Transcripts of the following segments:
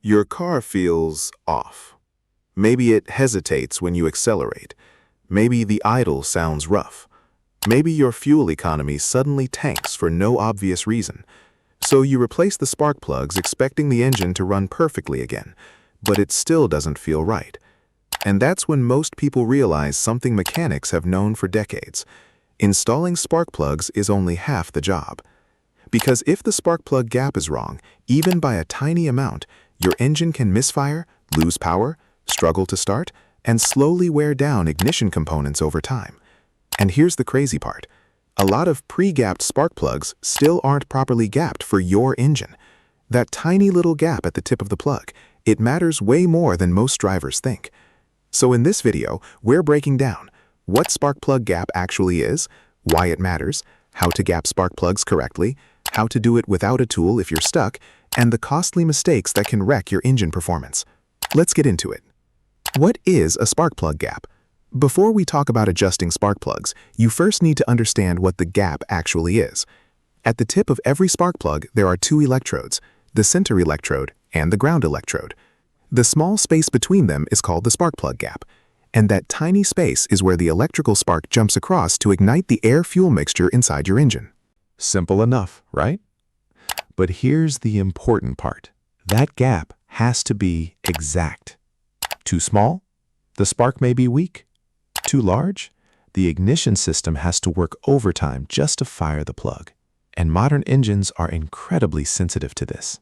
Your car feels off. Maybe it hesitates when you accelerate. Maybe the idle sounds rough. Maybe your fuel economy suddenly tanks for no obvious reason. So you replace the spark plugs expecting the engine to run perfectly again, but it still doesn't feel right. And that's when most people realize something mechanics have known for decades. Installing spark plugs is only half the job. Because if the spark plug gap is wrong, even by a tiny amount, your engine can misfire, lose power, struggle to start, and slowly wear down ignition components over time. And here's the crazy part. A lot of pre-gapped spark plugs still aren't properly gapped for your engine. That tiny little gap at the tip of the plug, it matters way more than most drivers think. So in this video, we're breaking down what spark plug gap actually is, why it matters, how to gap spark plugs correctly, how to do it without a tool if you're stuck, and the costly mistakes that can wreck your engine performance. Let's get into it. What is a spark plug gap? Before we talk about adjusting spark plugs, you first need to understand what the gap actually is. At the tip of every spark plug, there are two electrodes, the center electrode and the ground electrode. The small space between them is called the spark plug gap, and that tiny space is where the electrical spark jumps across to ignite the air-fuel mixture inside your engine. Simple enough, right? But here's the important part. That gap has to be exact. Too small? The spark may be weak. Too large? The ignition system has to work overtime just to fire the plug. And modern engines are incredibly sensitive to this.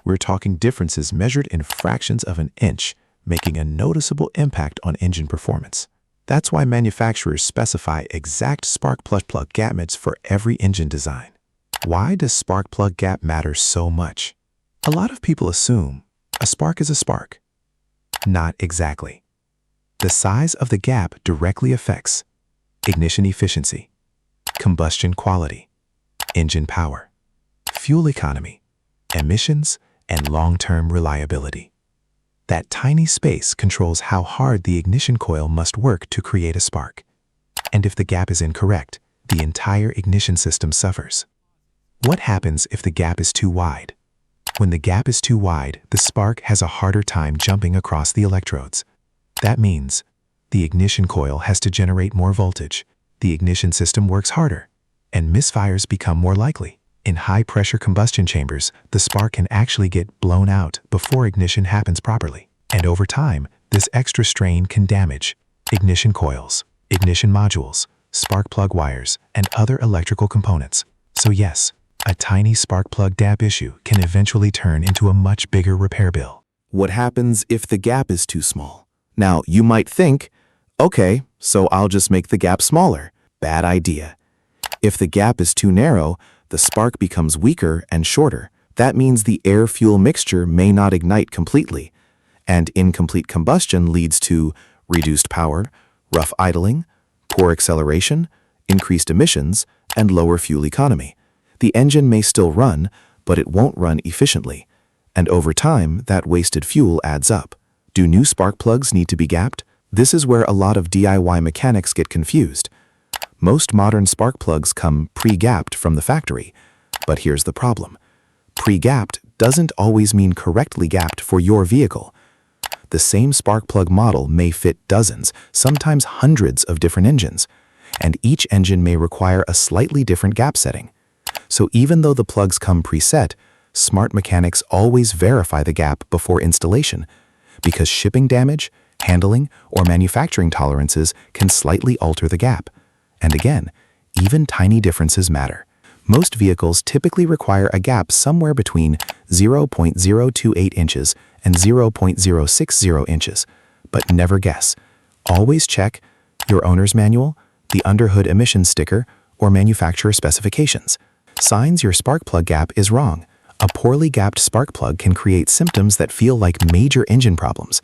We're talking differences measured in fractions of an inch, making a noticeable impact on engine performance. That's why manufacturers specify exact spark plug gap for every engine design. Why does spark plug gap matter so much? A lot of people assume a spark is a spark. Not exactly. The size of the gap directly affects ignition efficiency, combustion quality, engine power, fuel economy, emissions, and long-term reliability. That tiny space controls how hard the ignition coil must work to create a spark. And if the gap is incorrect, the entire ignition system suffers. What happens if the gap is too wide? When the gap is too wide, the spark has a harder time jumping across the electrodes. That means the ignition coil has to generate more voltage, the ignition system works harder, and misfires become more likely. In high-pressure combustion chambers, the spark can actually get blown out before ignition happens properly. And over time, this extra strain can damage ignition coils, ignition modules, spark plug wires, and other electrical components. So yes, a tiny spark plug gap issue can eventually turn into a much bigger repair bill. What happens if the gap is too small? Now, you might think, okay, so I'll just make the gap smaller. Bad idea. If the gap is too narrow, the spark becomes weaker and shorter. That means the air-fuel mixture may not ignite completely, and incomplete combustion leads to reduced power, rough idling, poor acceleration, increased emissions, and lower fuel economy. The engine may still run, but it won't run efficiently, and over time, that wasted fuel adds up. Do new spark plugs need to be gapped? This is where a lot of DIY mechanics get confused. Most modern spark plugs come pre-gapped from the factory, but here's the problem. Pre-gapped doesn't always mean correctly gapped for your vehicle. The same spark plug model may fit dozens, sometimes hundreds of different engines, and each engine may require a slightly different gap setting. So even though the plugs come preset, smart mechanics always verify the gap before installation, because shipping damage, handling, or manufacturing tolerances can slightly alter the gap. And again, even tiny differences matter. Most vehicles typically require a gap somewhere between 0.028 inches and 0.060 inches, but never guess. Always check your owner's manual, the underhood emission sticker, or manufacturer specifications. Signs your spark plug gap is wrong. A poorly gapped spark plug can create symptoms that feel like major engine problems.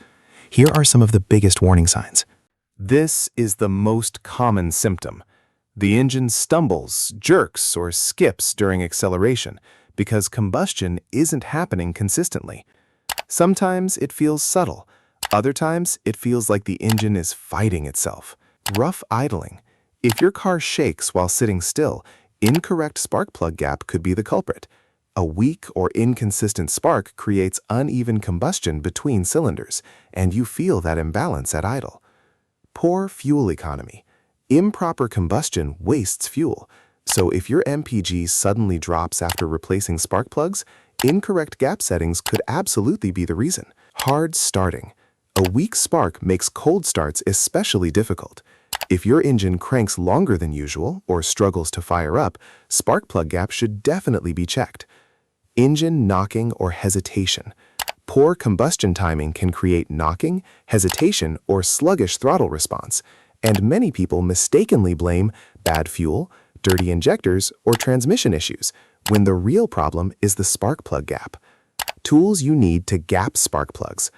Here are some of the biggest warning signs. This is the most common symptom. The engine stumbles, jerks, or skips during acceleration because combustion isn't happening consistently. Sometimes it feels subtle. Other times it feels like the engine is fighting itself. Rough idling. If your car shakes while sitting still, incorrect spark plug gap could be the culprit. A weak or inconsistent spark creates uneven combustion between cylinders, and you feel that imbalance at idle. Poor fuel economy. Improper combustion wastes fuel, so if your MPG suddenly drops after replacing spark plugs, incorrect gap settings could absolutely be the reason. Hard starting. A weak spark makes cold starts especially difficult. If your engine cranks longer than usual or struggles to fire up, spark plug gap should definitely be checked. Engine knocking or hesitation. Poor combustion timing can create knocking, hesitation, or sluggish throttle response, and many people mistakenly blame bad fuel, dirty injectors, or transmission issues, when the real problem is the spark plug gap. Tools you need to gap spark plugs.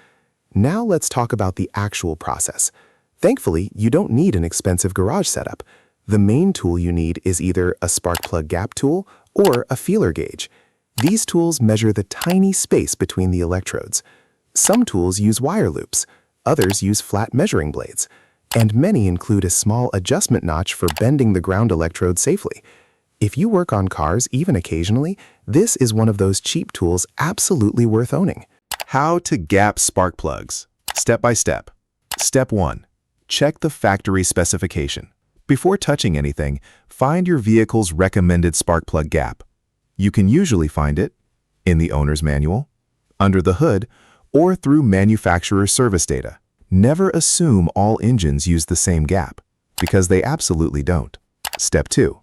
Now let's talk about the actual process. Thankfully, you don't need an expensive garage setup. The main tool you need is either a spark plug gap tool or a feeler gauge. These tools measure the tiny space between the electrodes. Some tools use wire loops, others use flat measuring blades, and many include a small adjustment notch for bending the ground electrode safely. If you work on cars even occasionally, this is one of those cheap tools absolutely worth owning. How to gap spark plugs. Step by step. Step 1. Check the factory specification. Before touching anything, find your vehicle's recommended spark plug gap. You can usually find it in the owner's manual, under the hood, or through manufacturer service data. Never assume all engines use the same gap, because they absolutely don't. Step 2.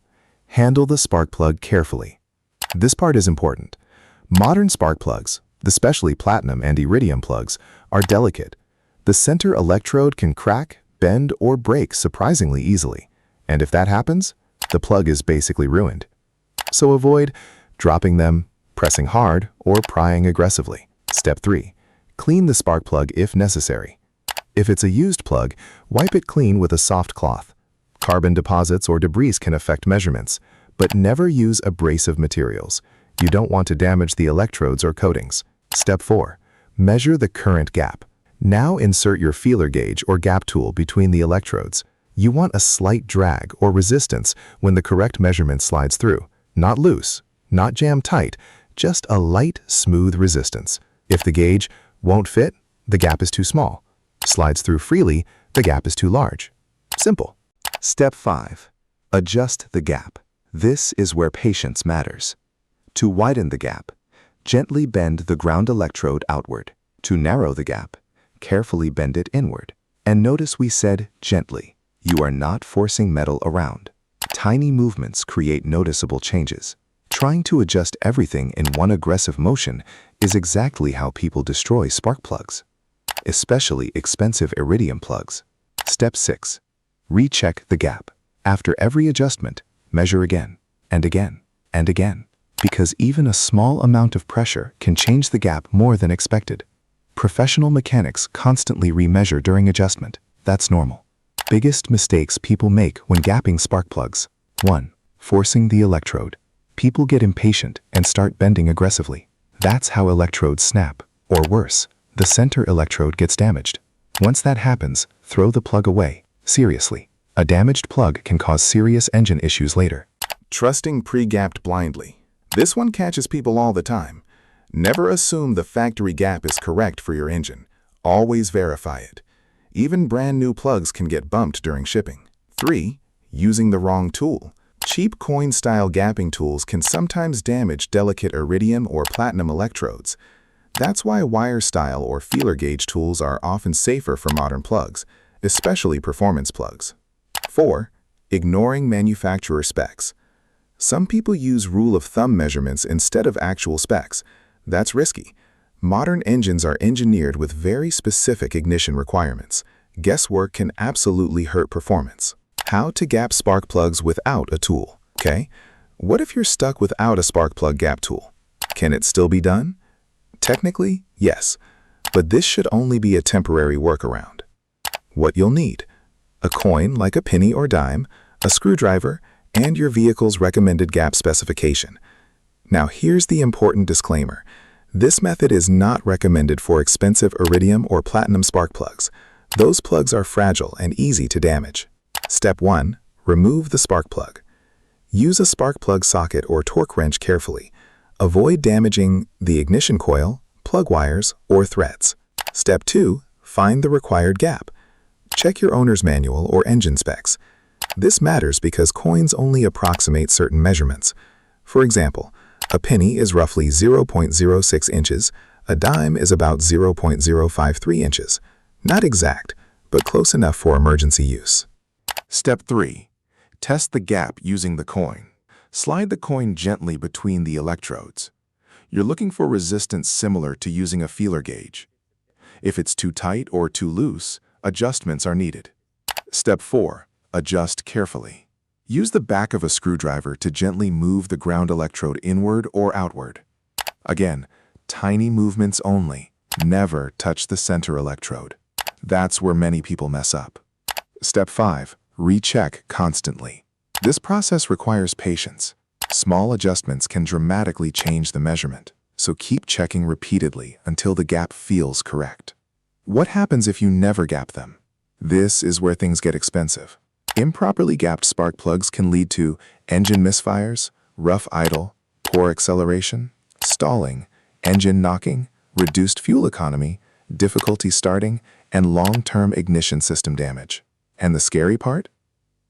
Handle the spark plug carefully. This part is important. Modern spark plugs, especially platinum and iridium plugs, are delicate. The center electrode can crack, bend, or break surprisingly easily, and if that happens, the plug is basically ruined. So avoid dropping them, pressing hard, or prying aggressively. Step 3. Clean the spark plug if necessary. If it's a used plug, wipe it clean with a soft cloth. Carbon deposits or debris can affect measurements, but never use abrasive materials. You don't want to damage the electrodes or coatings. Step 4. Measure the current gap. Now insert your feeler gauge or gap tool between the electrodes. You want a slight drag or resistance when the correct measurement slides through. Not loose, not jammed tight, just a light, smooth resistance. If the gauge won't fit, the gap is too small. Slides through freely, the gap is too large. Simple. Step 5. Adjust the gap. This is where patience matters. To widen the gap, gently bend the ground electrode outward. To narrow the gap, carefully bend it inward. And notice we said gently. You are not forcing metal around. Tiny movements create noticeable changes. Trying to adjust everything in one aggressive motion is exactly how people destroy spark plugs, especially expensive iridium plugs. Step 6. Recheck the gap. After every adjustment, measure again, and again, and again, because even a small amount of pressure can change the gap more than expected. Professional mechanics constantly remeasure during adjustment. That's normal. Biggest mistakes people make when gapping spark plugs. 1. Forcing the electrode. People get impatient and start bending aggressively. That's how electrodes snap, or worse, the center electrode gets damaged. Once that happens, throw the plug away. Seriously, a damaged plug can cause serious engine issues later. Trusting pre-gapped blindly. This one catches people all the time. Never assume the factory gap is correct for your engine. Always verify it. Even brand new plugs can get bumped during shipping. 3. Using the wrong tool. Cheap coin-style gapping tools can sometimes damage delicate iridium or platinum electrodes. That's why wire-style or feeler gauge tools are often safer for modern plugs, especially performance plugs. 4. Ignoring manufacturer specs. Some people use rule of thumb measurements instead of actual specs. That's risky. Modern engines are engineered with very specific ignition requirements. Guesswork can absolutely hurt performance. How to gap spark plugs without a tool. Okay, what if you're stuck without a spark plug gap tool? Can it still be done? Technically, yes, but this should only be a temporary workaround. What you'll need: a coin like a penny or dime, a screwdriver, and your vehicle's recommended gap specification. Now here's the important disclaimer. This method is not recommended for expensive iridium or platinum spark plugs. Those plugs are fragile and easy to damage. Step 1. Remove the spark plug. Use a spark plug socket or torque wrench carefully. Avoid damaging the ignition coil, plug wires, or threads. Step 2. Find the required gap. Check your owner's manual or engine specs. This matters because coins only approximate certain measurements. For example, a penny is roughly 0.06 inches, a dime is about 0.053 inches. Not exact, but close enough for emergency use. Step 3. Test the gap using the coin. Slide the coin gently between the electrodes. You're looking for resistance similar to using a feeler gauge. If it's too tight or too loose, adjustments are needed. Step 4. Adjust carefully. Use the back of a screwdriver to gently move the ground electrode inward or outward. Again, tiny movements only. Never touch the center electrode. That's where many people mess up. Step 5. Recheck constantly. This process requires patience. Small adjustments can dramatically change the measurement, so keep checking repeatedly until the gap feels correct. What happens if you never gap them? This is where things get expensive. Improperly gapped spark plugs can lead to engine misfires, rough idle, poor acceleration, stalling, engine knocking, reduced fuel economy, difficulty starting, and long-term ignition system damage. And the scary part?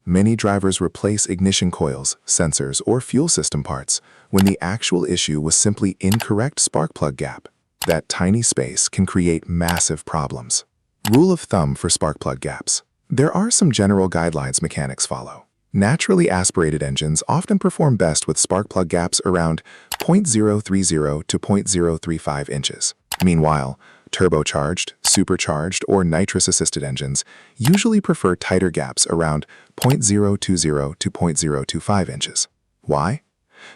Many drivers replace ignition coils, sensors, or fuel system parts when the actual issue was simply incorrect spark plug gap. That tiny space can create massive problems. Rule of thumb for spark plug gaps. There are some general guidelines mechanics follow. Naturally aspirated engines often perform best with spark plug gaps around 0.030 to 0.035 inches. Meanwhile, turbocharged, supercharged, or nitrous-assisted engines usually prefer tighter gaps around 0.020 to 0.025 inches. Why?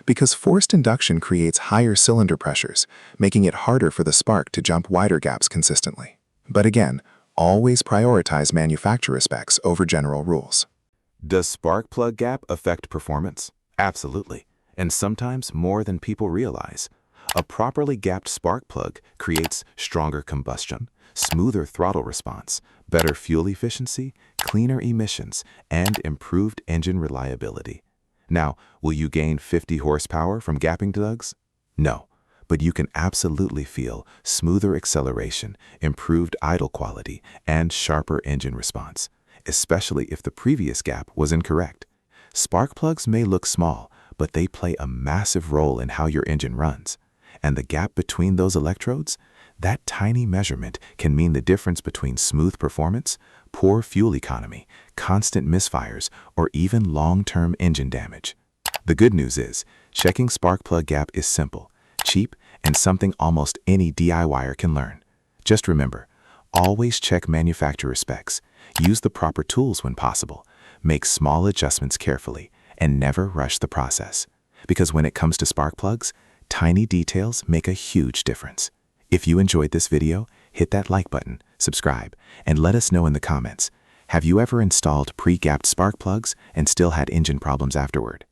Because forced induction creates higher cylinder pressures, making it harder for the spark to jump wider gaps consistently. But again, always prioritize manufacturer specs over general rules. Does spark plug gap affect performance? Absolutely, and sometimes more than people realize. A properly gapped spark plug creates stronger combustion, smoother throttle response, better fuel efficiency, cleaner emissions, and improved engine reliability. Now, will you gain 50 horsepower from gapping plugs? No, but you can absolutely feel smoother acceleration, improved idle quality, and sharper engine response, especially if the previous gap was incorrect. Spark plugs may look small, but they play a massive role in how your engine runs. And the gap between those electrodes, that tiny measurement can mean the difference between smooth performance, poor fuel economy, constant misfires, or even long-term engine damage. The good news is, checking spark plug gap is simple, cheap, and something almost any DIYer can learn. Just remember, always check manufacturer specs, use the proper tools when possible, make small adjustments carefully, and never rush the process. Because when it comes to spark plugs, tiny details make a huge difference. If you enjoyed this video, hit that like button, subscribe, and let us know in the comments. Have you ever installed pre-gapped spark plugs and still had engine problems afterward?